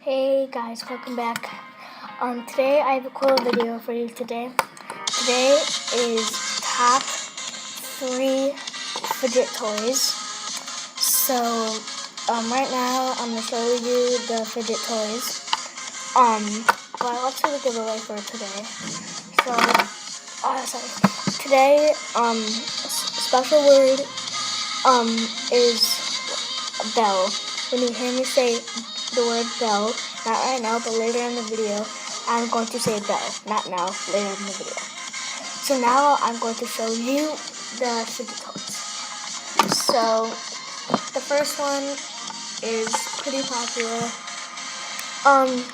Hey guys, welcome back. Today I have a cool video for you today. Today is top 3 fidget toys. So, right now I'm going to show you the fidget toys. Well, let's do the giveaway for today. Today, special word, is bell. When you hear me say the word bell, not right now, but later in the video, I'm going to say bell. Not now, later in the video. So now I'm going to show you the fidget toys. So the first one is pretty popular.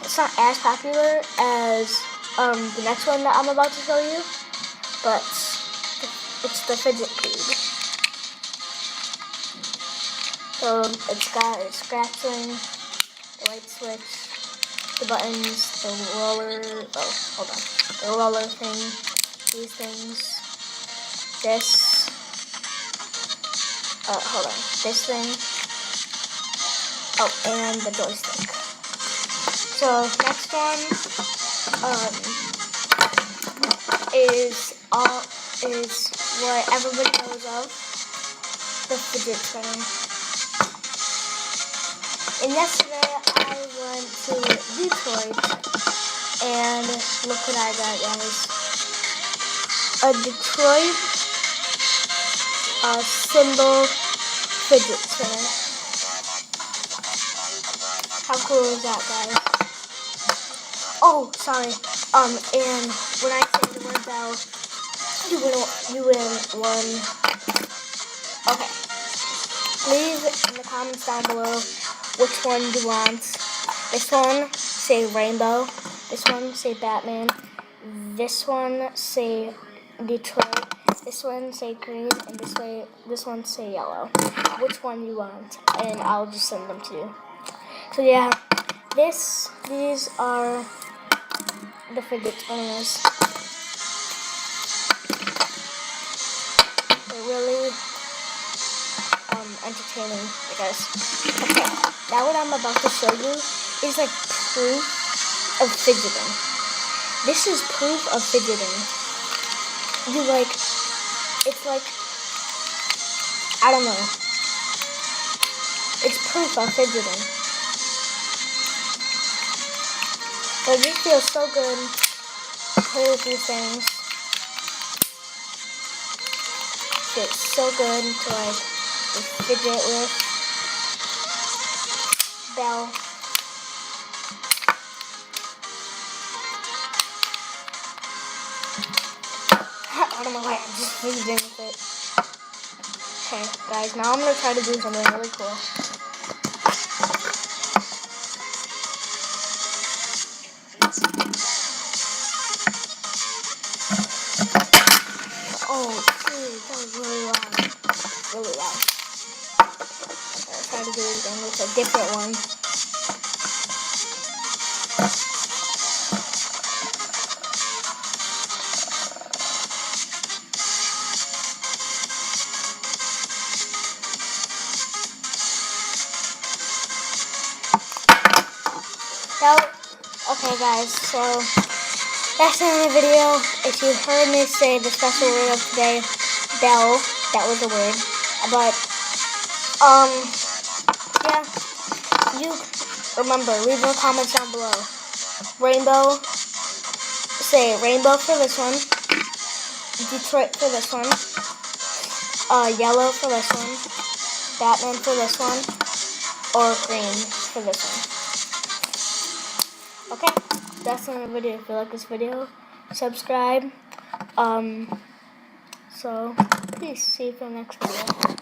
It's not as popular as the next one that I'm about to show you, but it's the fidget cube. So it's got a scratching, the light switch, the buttons, the roller, the roller thing, these things, this, this thing, and the joystick. So next one, is what everybody knows of, the fidget spinner. And yesterday I went to Detroit, and look what I got, guys. A Detroit symbol fidget spinner. How cool is that, guys? Oh, sorry. And when I say the word bell, you win one. Okay. Leave in the comments down below which one you want. This one, say rainbow. This one, say Batman. This one, say Detroit. This one, say green. And this one, say yellow. Which one you want, and I'll just send them to you. So yeah, these are the fidget spinners. They're really entertaining, I guess. Okay, now what I'm about to show you is like proof of fidgeting. This is proof of fidgeting. It's like, I don't know. It's proof of fidgeting. It just feels so good to play with these things. It's so good to just fidget with. Bell. I don't know why I'm just fidgeting with it. Okay, guys, now I'm going to try to do something really cool. Oh, dude, that was really loud. Really loud. I'll try to do it again with a different one. Okay guys, so that's the end of the video. If you heard me say the special word of today, bell, that was the word. But, yeah, you remember, leave your comments down below. Rainbow, say rainbow for this one, Detroit for this one, yellow for this one, Batman for this one, or green for this one. Okay, that's the end of the video. If you like this video, subscribe. So, peace. See you for the next video.